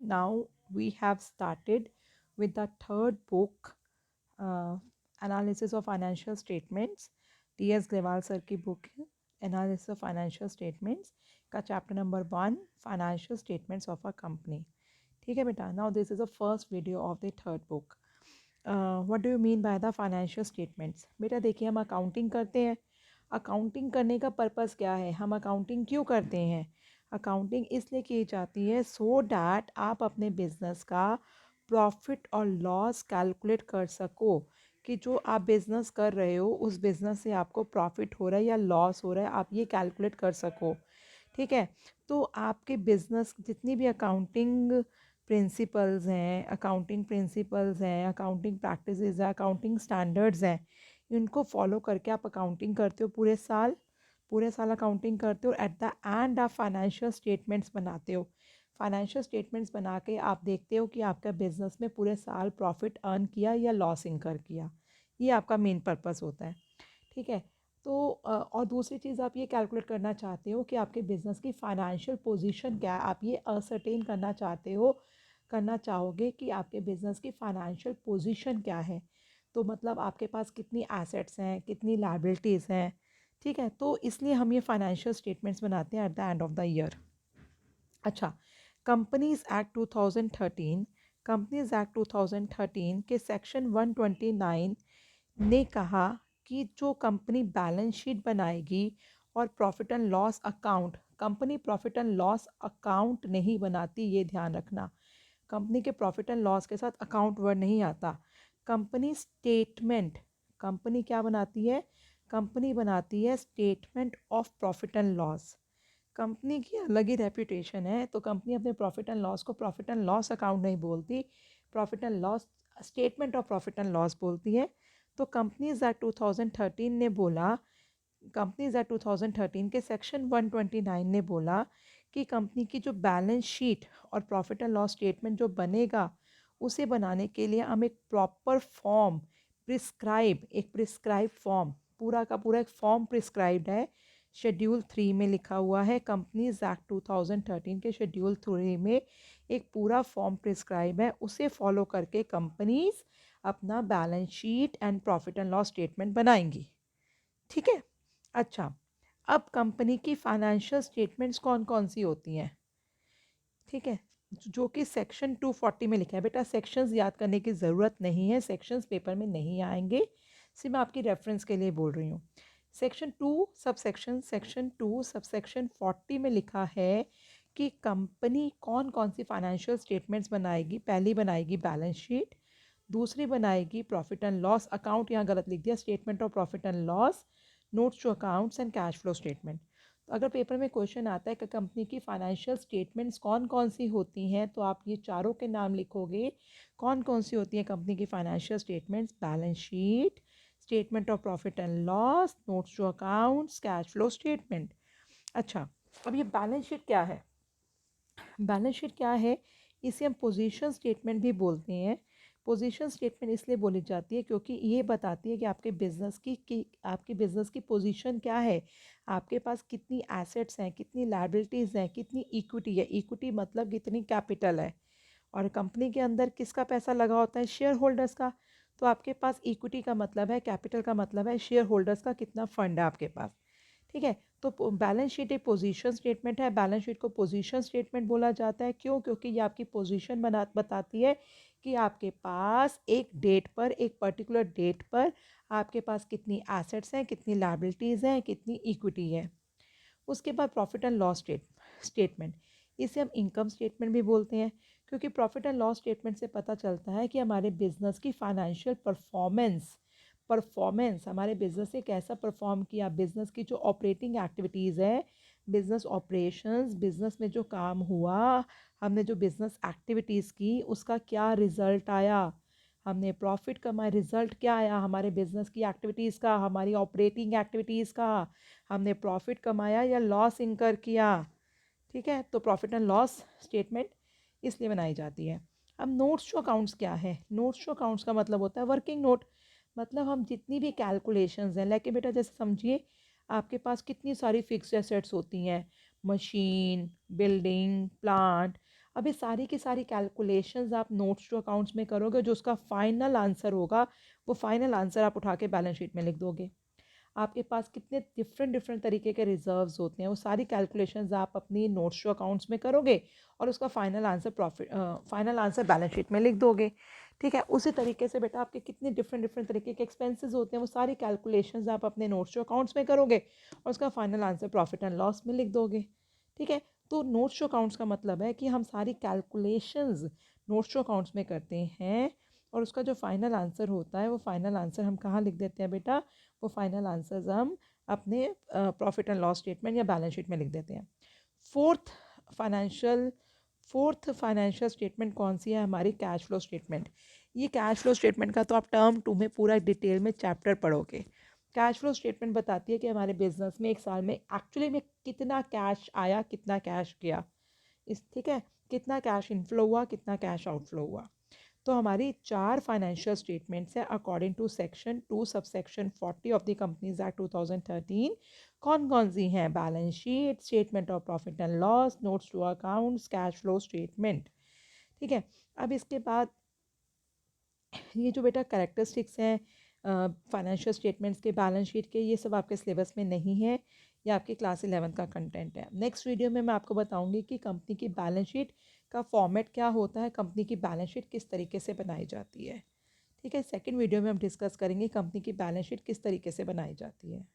Now we have started with the third book, Analysis of Financial Statements. T.S.. Grewal sir की book है analysis of financial statements का chapter number 1, financial statements of a company. ठीक है बेटा. Now this is a first video of the third book. What do you mean by the financial statements? बेटा देखिए, हम accounting करते हैं. अकाउंटिंग करने का पर्पस क्या है? हम अकाउंटिंग क्यों करते हैं? अकाउंटिंग इसलिए की जाती है सो डैट आप अपने बिजनेस का प्रॉफिट और लॉस कैलकुलेट कर सको कि जो आप बिज़नेस कर रहे हो उस बिज़नेस से आपको प्रॉफिट हो रहा है या लॉस हो रहा है, आप ये कैलकुलेट कर सको. ठीक है. तो आपके बिज़नेस जितनी भी अकाउंटिंग प्रिंसिपल्स हैं, अकाउंटिंग प्रैक्टिसेस हैं, अकाउंटिंग स्टैंडर्ड्स हैं, इनको फॉलो करके आप अकाउंटिंग करते हो पूरे साल अकाउंटिंग करते हो. एट द एंड आप फाइनेंशियल स्टेटमेंट्स बनाते हो. फाइनेंशियल स्टेटमेंट्स बना के आप देखते हो कि आपका बिजनेस में पूरे साल प्रॉफिट अर्न किया या लॉस इंकर किया. ये आपका मेन पर्पस होता है. ठीक है. तो और दूसरी चीज़ आप ये कैलकुलेट करना चाहते हो कि आपके बिजनेस की फाइनेंशियल पोजीशन क्या है. आप ये असरटेन करना चाहोगे कि आपके बिजनेस की फाइनेंशियल पोजीशन क्या है. तो मतलब आपके पास कितनी एसेट्स हैं, कितनी लायबिलिटीज़ हैं. ठीक है. तो इसलिए हम ये फाइनेंशियल स्टेटमेंट्स बनाते हैं at the end of the year. अच्छा. कंपनीज एक्ट 2013 के सेक्शन 129 ने कहा कि जो कंपनी बैलेंस शीट बनाएगी और profit and loss account, company profit and loss account नहीं बनाती, ये ध्यान रखना. कंपनी के प्रॉफिट एंड लॉस के साथ अकाउंट वर्ड नहीं आता. कंपनी स्टेटमेंट, कंपनी क्या बनाती है? कंपनी बनाती है statement of profit and loss. Company की अलग ही रेपुटेशन है, तो कंपनी अपने प्रॉफिट एंड लॉस को प्रॉफिट एंड लॉस अकाउंट नहीं बोलती, profit and loss statement of profit and loss बोलती है. तो कंपनीज एक्ट 2013 ने बोला, कंपनीज एक्ट 2013 के सेक्शन 129 ने बोला कि कंपनी की जो बैलेंस शीट और प्रॉफिट एंड लॉस स्टेटमेंट जो बनेगा, उसे बनाने के लिए हम एक प्रॉपर फॉर्म प्रिस्क्राइब फॉर्म, पूरा का पूरा एक फॉर्म प्रिस्क्राइब्ड है. शेड्यूल 3 में लिखा हुआ है. कंपनीज एक्ट 2013 के शेड्यूल 3 में एक पूरा फॉर्म प्रिस्क्राइब है. उसे फॉलो करके कंपनीज अपना balance sheet and profit and loss statement बनाएंगी. ठीक है. अच्छा. अब कंपनी की फाइनेंशियल स्टेटमेंट्स कौन कौन सी होती हैं? ठीक है. जो कि सेक्शन 240 में लिखा है. बेटा सेक्शंस याद करने की ज़रूरत नहीं है, सेक्शंस पेपर में नहीं आएंगे, सिर्फ मैं आपकी रेफरेंस के लिए बोल रही हूँ. सेक्शन 2 सबसेक्शन 40 में लिखा है कि कंपनी कौन कौन सी फाइनेंशियल स्टेटमेंट्स बनाएगी. पहली बनाएगी बैलेंस शीट, दूसरी बनाएगी प्रॉफिट एंड लॉस अकाउंट, यहाँ गलत लिख दिया, statement of profit and loss, notes to accounts and cash flow statement. तो अगर पेपर में क्वेश्चन आता है कि कंपनी की फाइनेंशियल स्टेटमेंट्स कौन कौन सी होती हैं, तो आप ये चारों के नाम लिखोगे. कौन कौन सी होती हैं कंपनी की financial statements? Balance sheet, statement of profit and loss, notes to accounts, cash flow statement. अच्छा. अब ये बैलेंस शीट क्या है? बैलेंस शीट क्या है? इसे हम पोजीशन स्टेटमेंट भी बोलते हैं. पोजीशन स्टेटमेंट इसलिए बोली जाती है क्योंकि ये बताती है कि आपके बिजनेस की पोजीशन क्या है. आपके पास कितनी एसेट्स हैं, कितनी लायबिलिटीज़ हैं, कितनी इक्विटी है. इक्विटी मतलब कितनी कैपिटल है. और कंपनी के अंदर किसका पैसा लगा होता है? शेयर होल्डर्स का. तो आपके पास इक्विटी का मतलब है, कैपिटल का मतलब है शेयर होल्डर्स का कितना फंड है आपके पास. ठीक है. तो बैलेंस शीट एक पोजीशन स्टेटमेंट है. बैलेंस शीट को पोजीशन स्टेटमेंट बोला जाता है. क्यों? क्योंकि ये आपकी पोजीशन बताती है कि आपके पास एक डेट पर, एक पर्टिकुलर डेट पर आपके पास कितनी एसेट्स हैं, कितनी लायबिलिटीज़ हैं, कितनी इक्विटी है. उसके बाद प्रॉफिट एंड लॉस स्टेटमेंट, इसे हम इनकम स्टेटमेंट भी बोलते हैं, क्योंकि प्रॉफिट एंड लॉस स्टेटमेंट से पता चलता है कि हमारे बिजनेस की फाइनेंशियल परफॉर्मेंस हमारे बिजनेस ने कैसा परफॉर्म किया. बिजनेस की जो ऑपरेटिंग एक्टिविटीज़ है, बिजनेस ऑपरेशंस, बिजनेस में जो काम हुआ, हमने जो बिजनेस एक्टिविटीज़ की, उसका क्या रिजल्ट आया. हमने प्रॉफिट कमाया, रिजल्ट क्या आया हमारे बिजनेस की एक्टिविटीज़ का, हमारी ऑपरेटिंग एक्टिविटीज़ का. हमने प्रॉफिट कमाया या लॉस इंकर किया. ठीक है. तो प्रॉफिट एंड लॉस स्टेटमेंट इसलिए बनाई जाती है. अब नोट्स टू अकाउंट्स क्या है? नोट्स टू अकाउंट्स का मतलब होता है वर्किंग नोट. मतलब हम जितनी भी कैलकुलेशंस हैं, लेके बेटा जैसे समझिए आपके पास कितनी सारी फिक्स्ड एसेट्स होती हैं, मशीन, बिल्डिंग, प्लांट. अब ये सारी की सारी कैलकुलेशंस आप नोट्स टू अकाउंट्स में करोगे, जो उसका फाइनल आंसर होगा वो फाइनल आंसर आप उठा के बैलेंस शीट में लिख दोगे। आपके पास कितने डिफरेंट डिफरेंट तरीके के रिजर्व्स होते हैं, वो सारी कैलकुलेशंस आप अपनी नोट्स टू अकाउंट्स में करोगे और उसका final answer final answer balance sheet में लिख दोगे। ठीक है, उसी तरीके से बेटा आपके कितने डिफरेंट डिफरेंट तरीके के एक्सपेंसेस होते हैं, वो सारी कैलकुलेशंस आप अपने नोट्स टू अकाउंट्स में करोगे और उसका final answer profit and loss में लिख दोगे। ठीक है, तो नोट्स टू अकाउंट्स का मतलब है कि हम सारी कैलकुलेशंस नोट्स टू अकाउंट्स में करते हैं और उसका जो फाइनल आंसर होता है वो फाइनल आंसर हम कहाँ लिख देते हैं बेटा, वो फाइनल आंसर्स हम अपने प्रॉफिट एंड लॉस स्टेटमेंट या बैलेंस शीट में लिख देते हैं। Fourth financial fourth financial statement कौन सी है, हमारी कैश फ्लो स्टेटमेंट। ये कैश फ्लो स्टेटमेंट का तो आप टर्म 2 में पूरा डिटेल में चैप्टर पढ़ोगे। कैश फ्लो स्टेटमेंट बताती है कि हमारे बिजनेस में एक साल में एक्चुअली में कितना कैश आया, कितना कैश गया, इस ठीक है, कितना कैश इनफ्लो हुआ, कितना कैश आउटफ्लो हुआ। तो हमारी 4 फाइनेंशियल स्टेटमेंट्स हैं according to section 2 sub section 40 of the Companies Act 2013। कौन कौन सी हैं, balance sheet, statement of profit and loss, notes to accounts, cash flow statement. ठीक है, अब इसके बाद ये जो बेटा करेक्टरिस्टिक्स हैं फाइनेंशियल स्टेटमेंट्स के, बैलेंस शीट के, ये सब आपके सिलेबस में नहीं है, ये आपकी क्लास 11 का कंटेंट है। नेक्स्ट वीडियो में मैं आपको बताऊंगी कि कंपनी की बैलेंस शीट का फॉर्मेट क्या होता है, कंपनी की बैलेंस शीट किस तरीके से बनाई जाती है। ठीक है, सेकंड वीडियो में हम डिस्कस करेंगे कंपनी की बैलेंस शीट किस तरीके से बनाई जाती है।